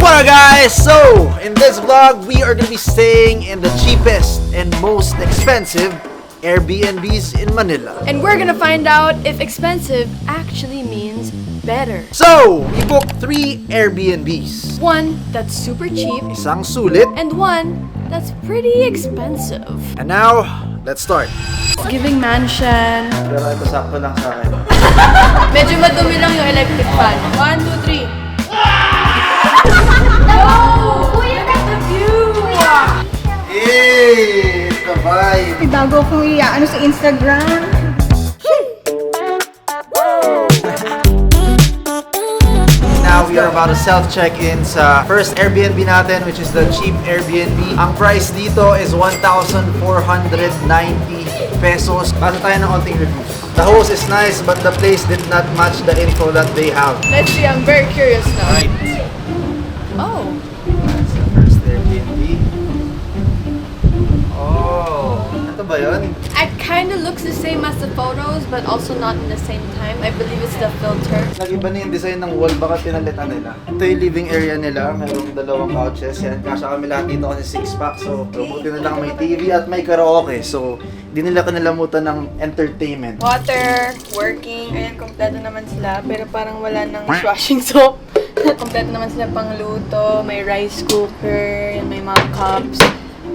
What up guys? So, in this vlog, we are gonna be staying in the cheapest and most expensive Airbnbs in Manila. And we're gonna find out if expensive actually means better. So, we booked 3 Airbnbs. One that's super cheap, Isang sulit. and one that's pretty expensive. And now, let's start. Giving mansion. Pero ito sakto lang sa akin. Medyo madumi lang yung electric fan. 1, 2, 3. No! Look at the view! Hey! It's the vibe! May bago akong iaano sa Instagram. Now we are about to self-check-in sa first Airbnb natin, which is the cheap Airbnb. Ang price dito is 1,490 pesos. Basta tayo ng onting reviews. The host is nice, but the place did not match the info that they have. Let's see, I'm very curious now. Right. Oh. That's the first Airbnb. Oh, ito ba yun? It kinda looks the same as the photos, but also not in the same time. I believe it's the filter. Nag-iba na yung design ng wall, baka pinalitan nila. Ito yung living area nila, mayroong 2 couches. Yan, kasya kami lahat dito kasi 6-pack. So, buti na lang may TV at may karaoke. So, hindi nila kinalamutan ng entertainment. Water, working, ayan, kompleto naman sila. Pero parang wala nang dishwashing soap. Kompleto naman sila pang luto, may rice cooker, and may mga cups,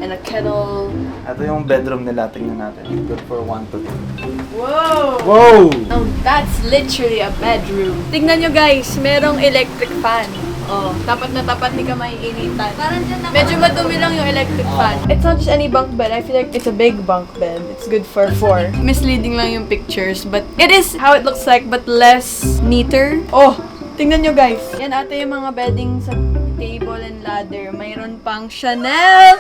and a kettle. Ito yung bedroom nila, tingnan natin. Good for 1 to 2. Whoa! Wow! Now, that's literally a bedroom. Tignan nyo guys, merong electric fan. Oh, tapat na tapat, di ka maiinitan. Medyo madumi lang yung electric fan. It's not just any bunk bed. I feel like it's a big bunk bed. It's good for 4. Misleading lang yung pictures, but it is how it looks like, but less neater. Oh, tingnan nyo guys. Yan ata yung mga bedding sa table and ladder. Mayroon pang Chanel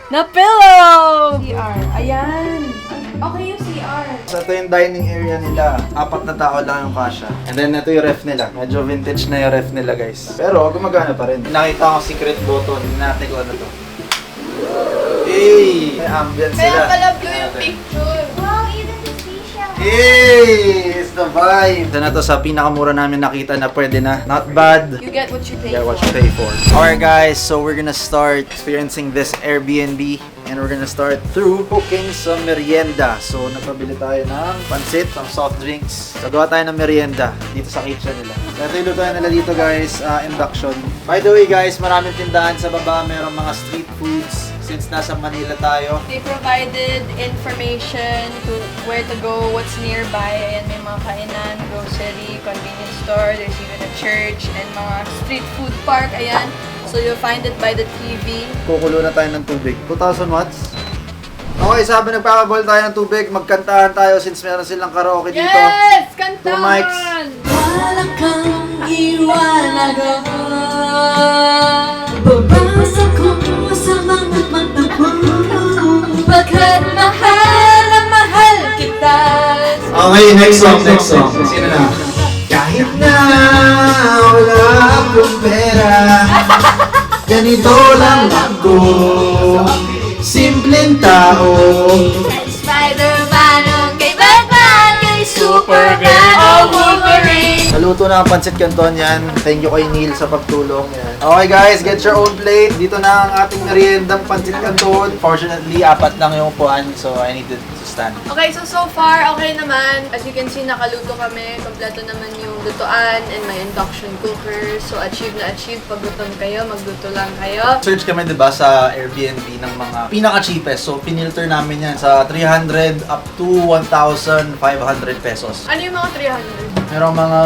na pillow! CR. Ayan. Okay yung CR. So, ito yung dining area nila. 4 na tao lang yung kasya. And then, ito yung ref nila. Medyo vintage na yung ref nila, guys. Pero, gumagana pa rin. Nakita ko secret button. Natin ko ano to. Hey! May ambience sila. Kaya pala blue yung picture. Wow, even the seashell. Hey! It's the vibe! Ito na to sa pinakamura namin nakita na pwede na. Not bad. You get what you pay Yeah, for. what you pay for. Alright guys, so we're gonna start experiencing this Airbnb and we're gonna start through cooking some merienda. So nagpabili tayo ng pansit, some soft drinks. So gawa tayo ng merienda dito sa kitchen nila. So ito yung lutuan nila dito guys, induction. By the way guys, maraming tindahan sa baba, merong mga street foods. Since nasa Manila tayo, They provided information to where to go, what's nearby. Ayan, may mga kainan, grocery, convenience store. There's even a church and mga street food park. Ayan. So you'll find it by the TV. kukulo na tayo ng tubig. 2,000 watts. Okay, sabi nagpapabol tayo ng tubig, magkantahan tayo since meron silang karaoke dito. Yes! 2 mics. Kantahan! Wala kang iwanan babasa ko sa mga mata mo Pagkat mahal na mahal kita. Okay, next song. Sino na? Kahit na wala akong pera, ganito lang ako, simpleng tao. Spider-Man ang kay Batman, kay Superman o Wolverine. Naluto na ang pancit canton yan. Thank you kay Neil sa pagtulong. Yan. Okay guys, get your own plate. Dito na ang ating meriendang pancit canton. Fortunately, 4 lang yung upuan, so I needed to stand. Okay, so far, okay naman. As you can see, nakaluto kami. Kompleto naman yung lutoan and may induction cooker. So, achieve na achieve. Pag gutom kayo, magluto lang kayo. Search kami 'di ba sa Airbnb ng mga pinaka-cheapest. So pinilter namin 'yan sa 300 up to 1,500 pesos. Ano yung mga 300? Merong mga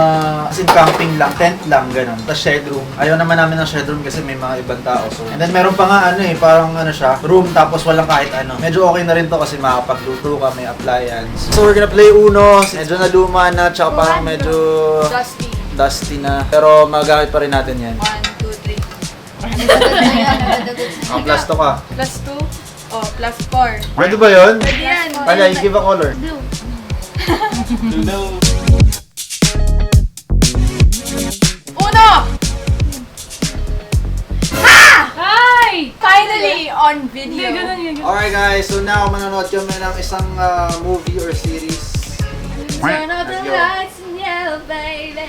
as in camping lang, tent lang ganun. Tapos shared room. Ayaw naman namin ng shared room kasi may mga ibang tao. So and then meron pa nga parang siya, room tapos walang kahit ano. Medyo okay na rin 'to kasi makakapagluto ka, may appliance. So we're gonna play Uno. Medyo naluma na, tsaka parang medyo Dusty. na. Pero magagamit pa rin natin 'yan. 1, 2, 3. Plus to ka. Plus 2. Oh, plus 4. Pwede ba 'yon? Pwede yan. Pala, give a color. Uno! Hi! Finally on video. Alright guys, so now manonood kami ng isang movie or series. Turn out the Let's go. lights and yell, baby.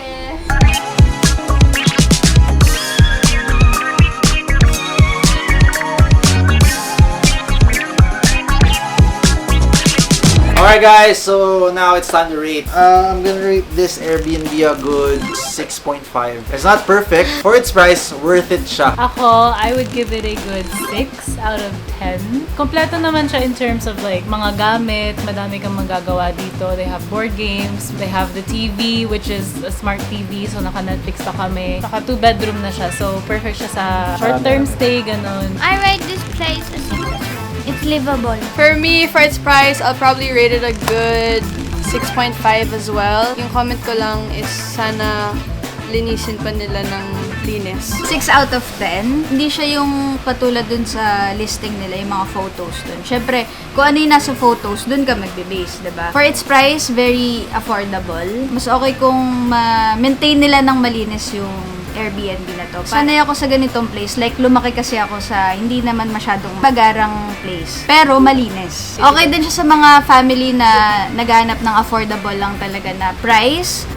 Alright guys, so now it's time to rate. I'm gonna rate this Airbnb a good 6.5. It's not perfect. For its price, worth it siya. Ako, I would give it a good 6 out of 10. Kompleto naman siya in terms of like mga gamit, madami kang magagawa dito. They have board games, they have the TV, which is a smart TV, so naka-Netflix pa kami. Saka 2-bedroom na siya, so perfect siya sa short-term stay, ganun. I rate this place as it's livable. For me, for its price, I'll probably rate it a good 6.5 as well. Yung comment ko lang is sana linisin pa nila ng linis. 6 out of 10. Hindi siya yung katulad dun sa listing nila, yung mga photos dun. Siyempre, kung ano yung nasa photos, dun ka magbe-base, diba? For its price, very affordable. Mas okay kung ma-maintain nila ng malinis yung Airbnb na to. Sanay ako sa ganitong place. Like, lumaki kasi ako sa hindi naman masyadong bagarang place. Pero malinis. Okay din siya sa mga family na naghahanap ng affordable lang talaga na price.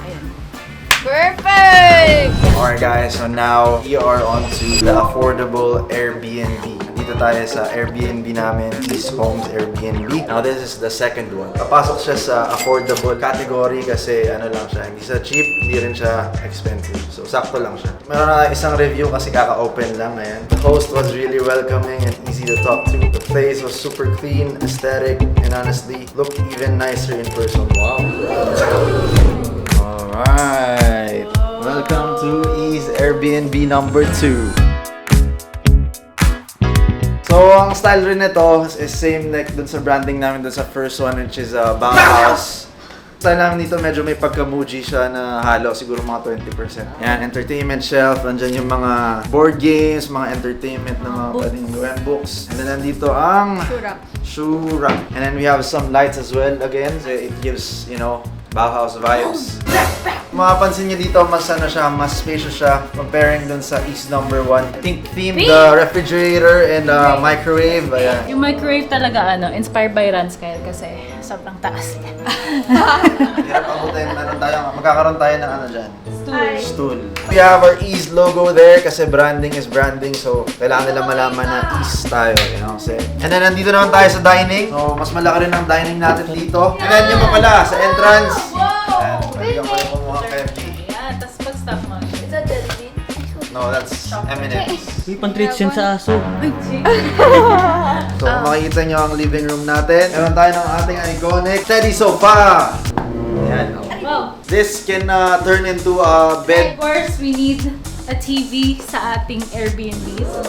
Perfect! Alright guys, so now we are on to the affordable Airbnb. Dito tayo sa Airbnb namin, East Homes Airbnb. Now this is the second one. Papasok siya sa affordable category kasi ano lang siya, hindi siya cheap, hindi rin siya expensive. So sakto lang siya. Meron na isang review kasi kaka-open lang. Ayan. The host was really welcoming and easy to talk to. The place was super clean, aesthetic, and honestly, looked even nicer in person. Wow. Alright. Welcome to Ease Airbnb number 2. So, ang style rin nito is same like dun sa branding namin dun sa first one, which is Bauhaus. Style namin dito medyo may pagka-Muji siya na halo, siguro mga 20%. Yan, entertainment shelf, nandyan yung mga board games, mga entertainment na mga pwedeng gawin, books. And then nandito ang shoe rack. And then we have some lights as well again, so it gives, you know, Bauhaus vibes. Mapapansin niyo dito, mas ano siya, mas spacious siya comparing dun sa East number 1. Pink theme, the refrigerator and microwave. Ayan. Yung microwave talaga, inspired by Ranskyle kasi sobrang taas. Hirap abutin. Magkakaroon tayo ng ano dyan? Stool. We have our Ease logo there kasi branding is branding, so kailangan nila malaman na Ease tayo. You know what I'm saying? And then nandito naman tayo sa dining. So mas malaki rin ang dining natin dito. And then yung pa pala sa entrance. Ayan, pwede kang pala kumuha candy. Yeah, tapos pag-stop mo. Is that Delvin? No, that's M&M's. May pang-treats yun sa aso. So kung makikita nyo ang living room natin, meron tayo ng ating iconic teddy sofa. Ayan. Wow. This can turn into a Of bed. course, we need a TV sa ating Airbnb. So,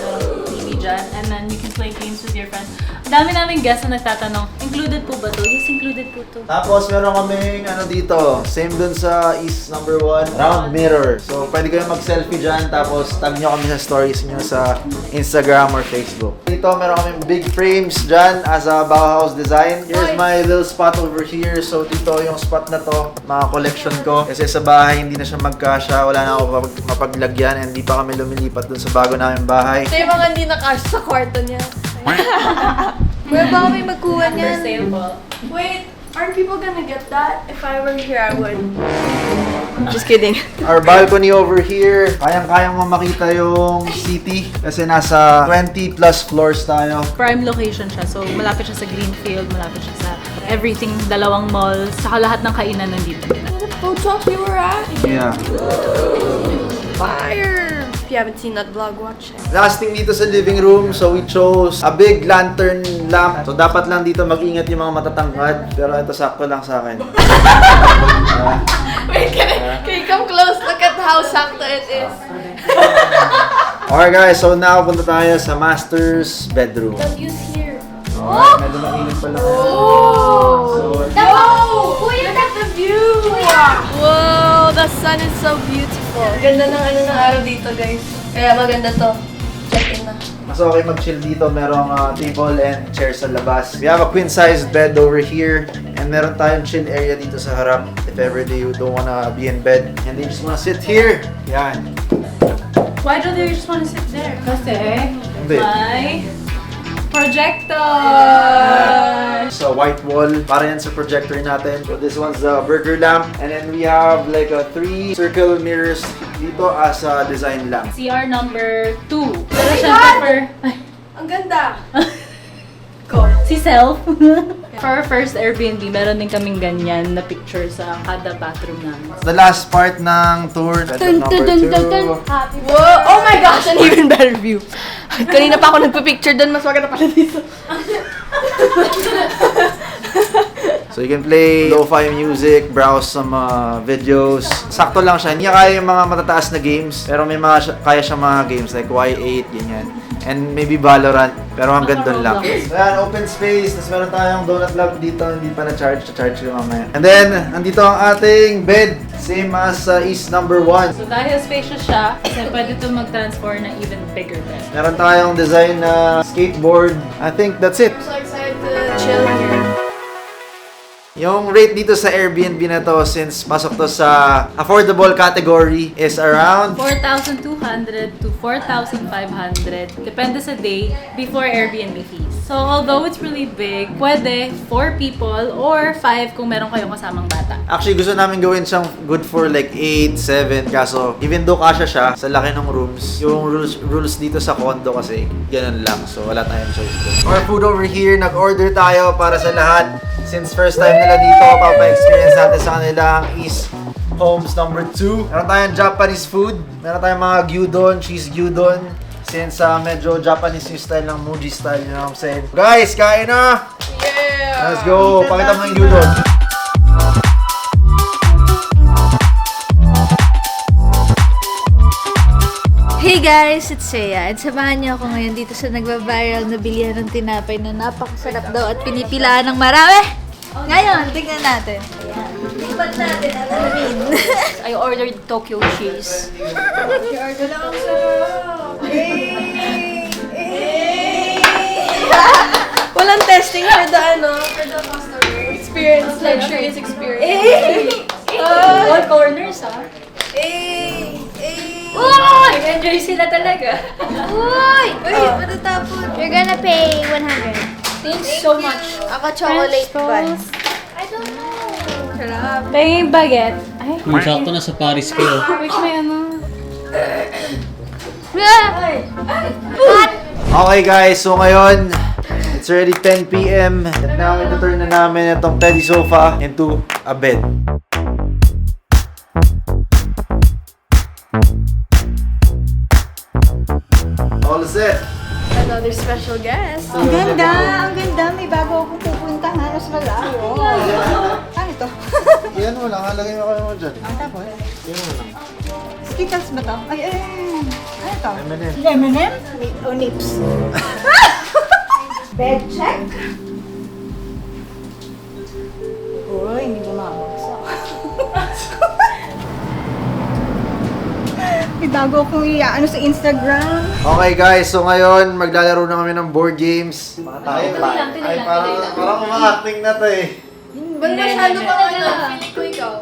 TV dyan. And then you can play games with your friends. Ang dami namin guests na nagtatanong, included po ba to? Yes, included po to. Tapos meron kaming ano dito, same dun sa East number 1, round mirror. So pwede kayo mag-selfie dyan, tapos tag nyo kami sa stories nyo sa Instagram or Facebook. Dito meron kaming big frames dyan as a Bauhaus design. Here's my little spot over here. So dito yung spot na to, mga collection ko. Kasi sa bahay hindi na siya magkasya, wala na ako mapaglagyan, and hindi pa kami lumilipat dun sa bago namin bahay. Ito yung mga hindi nakasya sa kwarto niya. Where ba kami magkuha For niyan? sale po. Wait, aren't people gonna get that? If I were here, I would. Just kidding. Our balcony over here, kayang-kayang mamakita yung city kasi nasa 20 plus floors tayo. Prime location siya. So, malapit siya sa Greenfield, malapit siya sa everything, dalawang malls, saka lahat ng kainan nandito. The food truck you were at? Yeah. Fire! If you haven't seen that vlog, watch it. Last thing dito sa living room, so we chose a big lantern lamp. So dapat lang dito mag-ingat yung mga matatangkad, pero ito sakto lang sa akin. Wait, can you come close? Look at how sakto it is. Alright guys, so now punta tayo sa master's bedroom. Don't use here. Alright, medyo mainit pala. Oh! Oh! Kuya, Look at the view! Wow! The sun is so beautiful. Ganda ng ng araw dito, guys. Kaya maganda to. Check in na. Mas okay mag-chill dito. Merong table and chair sa labas. We have a queen-sized bed over here. And meron tayong chill area dito sa harap. If ever you don't wanna be in bed. And you just wanna sit here. Yan. Why do they just want to sit there? Kasi Hindi. may projector! So white wall, para yan sa projector natin. So this one's the burger lamp. And then we have like a 3 circle mirrors dito as a design lamp. CR number 2. Pero syempre, Ang ganda! si Self. For our first Airbnb, meron din kaming ganyan na picture sa kada bathroom namin. The last part ng tour. Bedroom number 2. Whoa! Oh my gosh, an even better view. Kanina pa ako nagpa-picture doon, mas maganda pala dito. So you can play lo-fi music, browse some videos. Sakto lang siya. Hindi niya kaya yung mga matataas na games. Pero may mga kaya siya mga games like Y8, ganyan. And maybe Valorant. Pero hanggang doon lang. So yan, open space. Tapos meron tayong donut lamp dito. Hindi pa na-charge. Na-charge ko mamaya. And then, nandito ang ating bed. Same as East number 1. So dahil spacious siya, kasi pwede ito mag-transform na even bigger bed. Meron tayong design na skateboard. I think that's it. I'm so excited to chill here. Yung rate dito sa Airbnb na to, since pasok to sa affordable category, is around 4,200 to 4,500. Depende sa day before Airbnb fees. So although it's really big, pwede 4 people or 5 kung meron kayong kasamang bata. Actually, gusto namin gawin siyang good for like 8, 7. Kaso, even though kasya siya sa laki ng rooms, yung rules dito sa condo kasi, ganun lang. So, wala tayong choice doon. Our food over here, nag-order tayo para sa lahat. Since first time nila dito, papa-experience natin sa kanilang East Homes number 2. Meron tayong Japanese food. Meron tayong mga gyudon, cheese gyudon. Since medyo Japanese yung style ng Muji style, you know what I'm saying? Guys, kain na! Yeah! Let's go! Pakita mo yung gyudon. Hey guys, it's Seiya. At samahan niyo ako ngayon dito sa nagbabiral na bilihan ng tinapay na napakasarap daw at pinipilaan ng marami. Ngayon, tingnan natin. Ayan. Tingnan natin at alamin. I ordered Tokyo cheese. I-order lang ang sarap! Walang testing for the customer. Experience, luxurious experience. All corners, ha? Uy! Enjoy sila talaga. Uy! Uy, matatapon. You're gonna pay 100. Thanks so much. Ako chocolate bun. I don't know. Sarap. May baguette. Ay, Kung sakto na sa Paris kayo. wait, may ano. Okay guys, so ngayon, it's already 10 p.m. At now, ito-turn na namin itong teddy sofa into a bed. All set. Another special guest. Ang ganda! Ang ganda! May bago akong pupuntahan. Mas malayo. Ano ito? Yan mo lang, halagay mo kayo mo dyan. Tapos? Yan mo lang. Skittles ba to? Ay, ay, ay. Ano ito? M&M. M&M? O nips. Bed check? Uy, hindi bumabagsak. May bago akong ano sa Instagram. Okay guys, so ngayon maglalaro na kami ng board games. Mga tao pa. Ay, parang umacting na to eh. Ba't masyado ka ngayon? Feeling ko ikaw.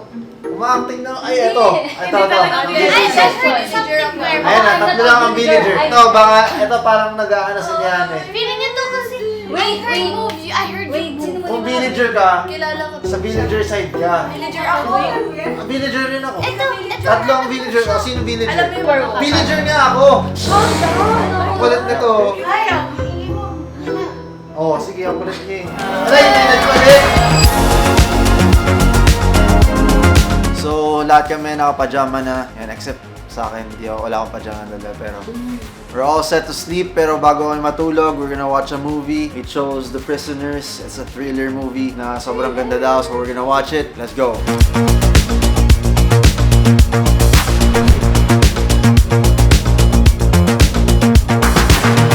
Umacting na. Ay, ito. Ito. I just heard something where Ayan na, tatlo lang ang villager. Ito, baka, ito parang nag-aano si Nian eh. feeling nito kasi I heard move. I heard you. Kung villager ka, Kilala ko. sa villager side ka. Villager ako. Ah, villager rin ako. Ito. Tatlo ang villager ka. Sino villager? Alam mo yung word ko. Villager nga ako. Ang kulit nito. Oh, sige, ang kulit niya eh. Aray, hindi nagpalit! So, lahat kami nakapajama na. Yan, except sa akin, wala akong pajama dala. Pero, we're all set to sleep. Pero bago kami matulog, we're gonna watch a movie. It shows The Prisoners. It's a thriller movie na sobrang ganda daw. So, we're gonna watch it. Let's go!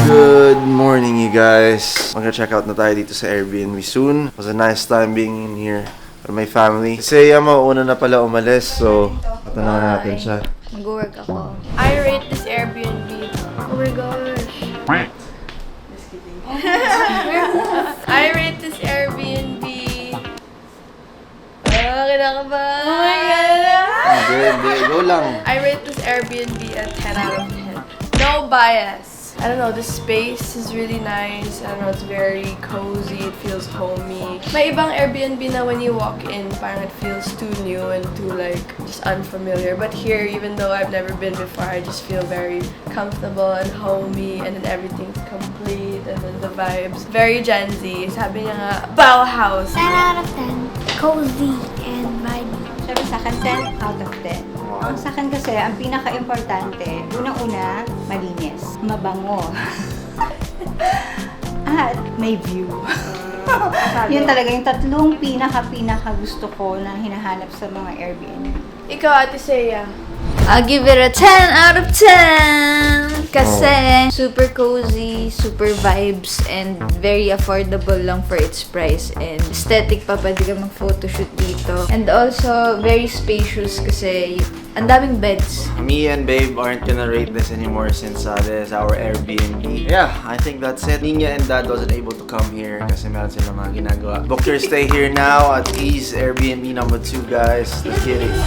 Good morning, you guys. Mag-check out na tayo dito sa Airbnb soon. It was a nice time being in here with my family. Si Seiya una na pala umalis, so patanungan natin siya. Mag-work ako. I rate this Airbnb. Oh my gosh. Just kidding. I rate this Airbnb. Kinakabahan. Oh my God. Hindi, go lang. I rate this Airbnb a 10 out of 10. No bias. I don't know, the space is really nice. I don't know, it's very cozy. It feels homey. May ibang Airbnb na when you walk in, parang it feels too new and too like just unfamiliar. But here, even though I've never been before, I just feel very comfortable and homey, and then everything's complete, and then the vibes. Very Gen Z. Sabi niya nga, Bauhaus. 10 out of 10. Cozy and vibey. Sabi sa akin, 10 out of 10. Ang sa akin kasi, ang pinaka-importante, unang-una, malinis, mabango. At may view. Yun talaga yung tatlong pinaka gusto ko na hinahanap sa mga Airbnb. Ikaw, Ate Seiya. I'll give it a 10 out of 10! Kasi super cozy, super vibes, and very affordable lang for its price. And aesthetic pa, pwede ka mag-photoshoot dito. And also, very spacious kasi ang daming beds. Me and Babe aren't gonna rate this anymore since this is our Airbnb. Yeah, I think that's it. Nina and Dad wasn't able to come here kasi meron silang mga ginagawa. Book your stay here now at Ease Airbnb number 2, guys. Let's get it.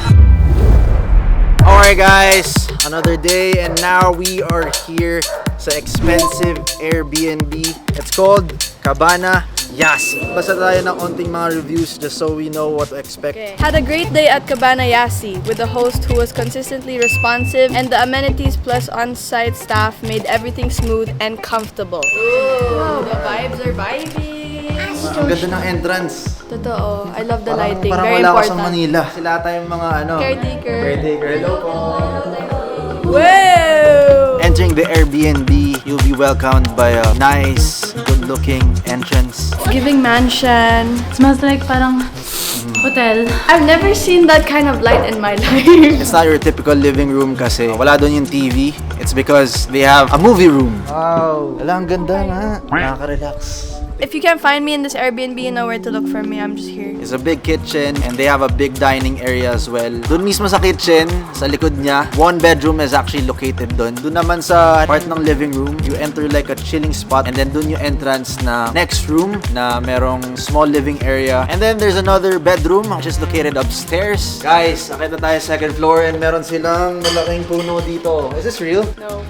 Alright guys, another day and now we are here sa expensive Airbnb. It's called Cabana Yasi. Basta tayo ng onting mga reviews just so we know what to expect. Had a great day at Cabana Yasi with a host who was consistently responsive, and the amenities plus on-site staff made everything smooth and comfortable. Ooh, the vibes are vibing. Ang ganda ng entrance. Totoo. I love the Parang lighting. wala Very ako sa important. Manila. Sila tayong mga Caretaker. Hello po. Wow! Entering the Airbnb, you'll be welcomed by a nice, good-looking entrance. Giving mansion. Smells like parang hotel. I've never seen that kind of light in my life. It's not your typical living room kasi wala doon yung TV. It's because they have a movie room. Wow! Wala, ang ganda nga. Nakaka-relax. If you can't find me in this Airbnb, you know where to look for me. I'm just here. It's a big kitchen and they have a big dining area as well. Doon mismo sa kitchen, sa likod niya, one bedroom is actually located doon. Doon naman sa part ng living room, you enter like a chilling spot and then doon yung entrance na next room na merong small living area. And then there's another bedroom which is located upstairs. Guys, akit na tayo second floor and meron silang malaking puno dito. Is this real? No.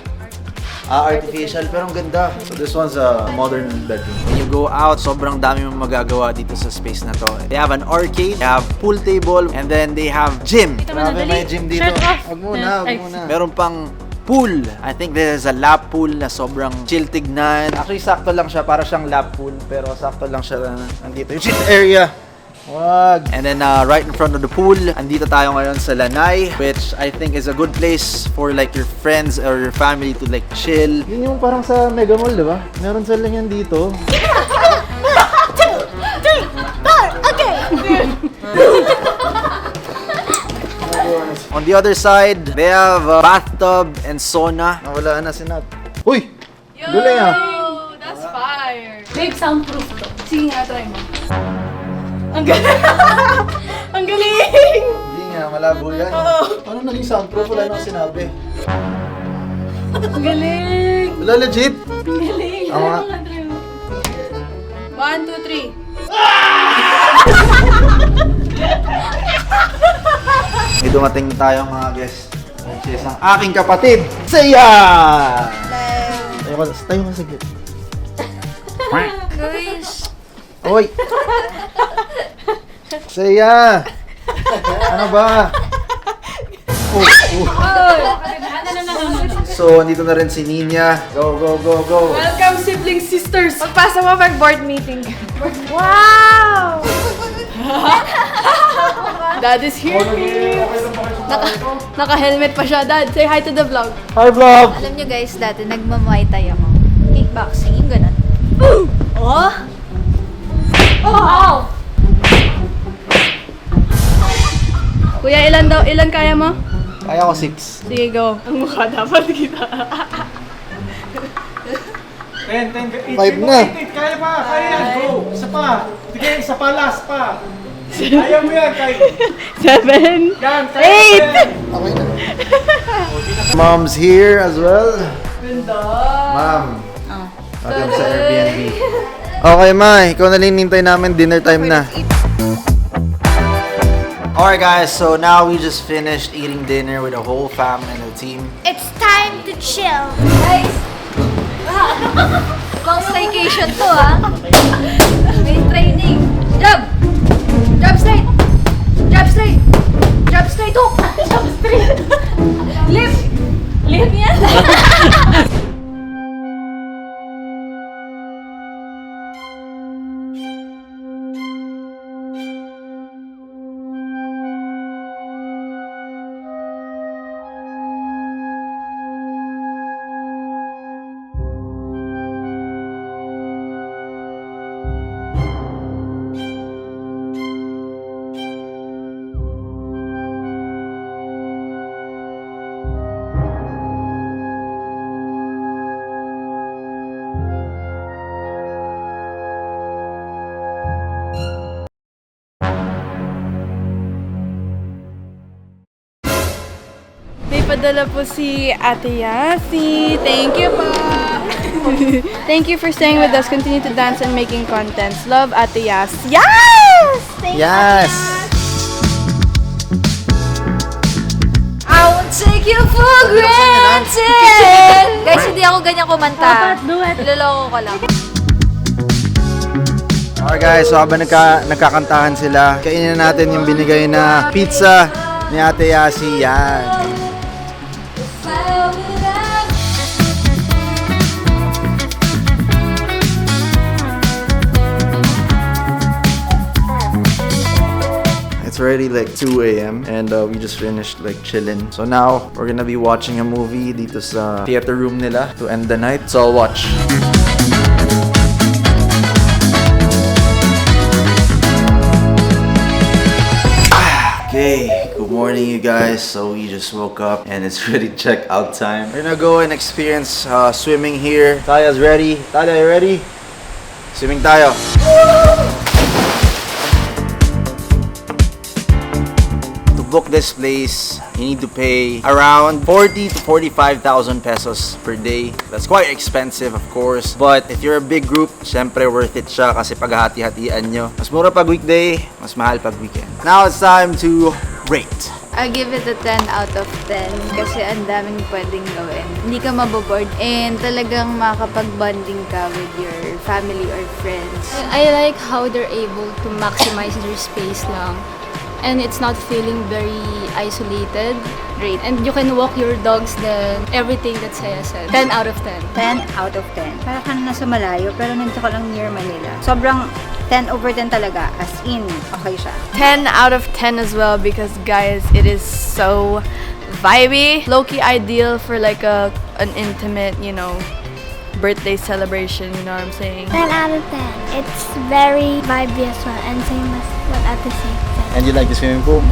Artificial, pero ang ganda. So this one's a modern bedroom. When you go out, sobrang dami mong magagawa dito sa space na to. They have an arcade, they have pool table, and then they have gym. Grabe, may gym dito. Shirt off. Wag muna. Meron pang pool. I think this is a lap pool na sobrang chill tignan. Actually, sakto lang siya. Para siyang lap pool, pero sakto lang siya nandito. Yung chill area. Wag. And then right in front of the pool, andito tayo ngayon sa Lanai, which I think is a good place for like your friends or your family to like chill. Yun yung parang sa Mega Mall, di ba? Meron sila yan dito. On the other side, they have a bathtub and sauna. Nawala na si Nat. Uy! Galing ah! Yo, that's fire. Babe, soundproof to. Sige nga, try mo. Ang galing! Ang galing! Hindi nga, malabo yan. Paano naging soundproof? Wala nang sinabi. Ang galing! Wala, legit. Galing. Ako nga. 1, 2, 3. May dumating tayong mga guest. Which is ang aking kapatid, Seiya! Tayo ka saglit. Guys, Oy! Seiya! Ano ba? So, andito na rin si Nina. Go, go, go, go! Welcome, sibling sisters! Magpasa mo pag board meeting. Wow! Dad is here. Naka-helmet pa siya. Dad, say hi to the vlog. Hi, vlog! alam nyo guys, dati nagmamuay tayo ako. Kickboxing, yung ganun. Oh! Oh! Kuya, ilan kaya mo? Kaya ko 6. Sige, go. Ang mukha dapat kita. 5 na. Kaya pa, kaya yan, go. Isa pa. Sige, isa pa, last pa. Ayaw mo yan, kaya. 7. Yan, kaya. 8. Okay na. Mom's here as well. Ma'am. Welcome sa Airbnb. Okay, Ma. Ikaw na lang nintay namin. Dinner time na. Alright, guys. So now we just finished eating dinner with the whole fam and the team. It's time to chill. Guys, vacation to, ah. May training. Jump! Jump straight! Jump straight! Jump straight, hook! Jump straight! Lift! Lift yan! May padala po si Ate Yasi. Thank you po. Thank you for staying with us. Continue to dance and making contents. Love, Ate Yas. Yes! Thank Yes! I won't take you for granted! Guys, hindi ako ganyan kumanta. Do it. Niloloko ko lang. Alright guys, so habang nagkakantahan sila, kainin na natin yung binigay na pizza ni Ate Yasi. Yan. It's already like 2 a.m. and we just finished like chilling. So now, we're gonna be watching a movie dito sa theater room nila to end the night. So I'll watch. Okay, good morning you guys. So we just woke up and it's really check out time. We're gonna go and experience swimming here. Taya's ready. Taya, you ready? Swimming tayo. To book this place, you need to pay around 40 to 45,000 pesos per day. That's quite expensive, of course. But if you're a big group, syempre worth it siya kasi paghahati-hatian nyo. Mas mura pag weekday, mas mahal pag weekend. Now it's time to rate. I give it a 10 out of 10 kasi ang daming pwedeng gawin. Hindi ka maboboard and talagang makakapag-bonding ka with your family or friends. I like how they're able to maximize their space lang. And it's not feeling very isolated. Great. And you can walk your dogs then everything that Saya said. 10 out of 10. 10 out of 10. Para ka nasa malayo, pero nandito ka lang near Manila. Sobrang 10 over 10 talaga. As in, okay siya. 10 out of 10 as well because guys, it is so vibey. Low-key ideal for like an intimate, you know, birthday celebration, you know what I'm saying? 10 out of 10. It's very vibey as well and same as what Ate said. And you like the swimming pool?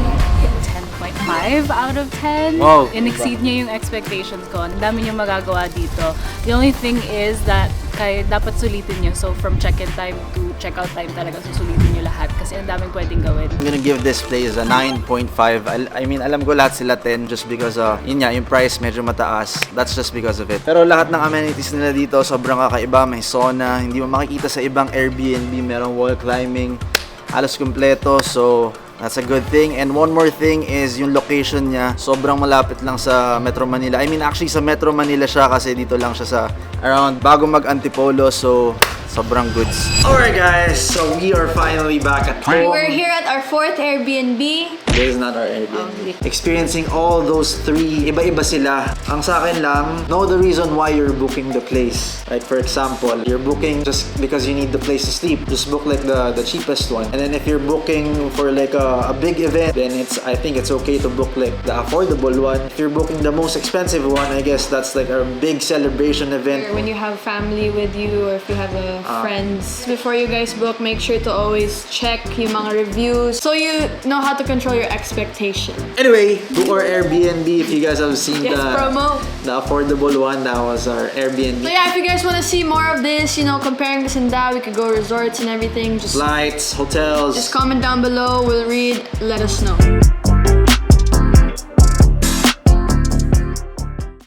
10.5 out of 10. Wow. In-exceed niya yung expectations ko. Ang dami niyo magagawa dito. The only thing is that kaya dapat sulitin niyo. So from check-in time to check-out time talaga susulitin niyo lahat kasi ang daming pwedeng gawin. I'm gonna give this place a 9.5. I mean, alam ko lahat sila 10 just because yun nga, yung price medyo mataas. That's just because of it. Pero lahat ng amenities nila dito sobrang kakaiba. May sauna, hindi mo makikita sa ibang Airbnb. Merong wall climbing, halos kumpleto. So that's a good thing. And one more thing is yung location niya. Sobrang malapit lang sa Metro Manila. I mean, actually sa Metro Manila siya kasi dito lang siya sa around bago mag-Antipolo. So sobrang goods. Alright guys, so we are finally back at home. We're here at our 4th Airbnb. This is not our Airbnb. Experiencing all those three, iba-iba sila. Ang sa akin lang, know the reason why you're booking the place. Like for example, you're booking just because you need the place to sleep. Just book like the cheapest one. And then if you're booking for like a big event, then I think it's okay to book like the affordable one. If you're booking the most expensive one, I guess that's like a big celebration event. When you have family with you or if you have friends, before you guys book, make sure to always check yung mga reviews so you know how to control your expectations. Anyway, to our Airbnb, if you guys have seen Yes, promo. the affordable one, that was our Airbnb. So yeah, if you guys want to see more of this, you know, comparing this and that, we could go resorts and everything. Just Flights, hotels. comment down below. We'll read. Let us know.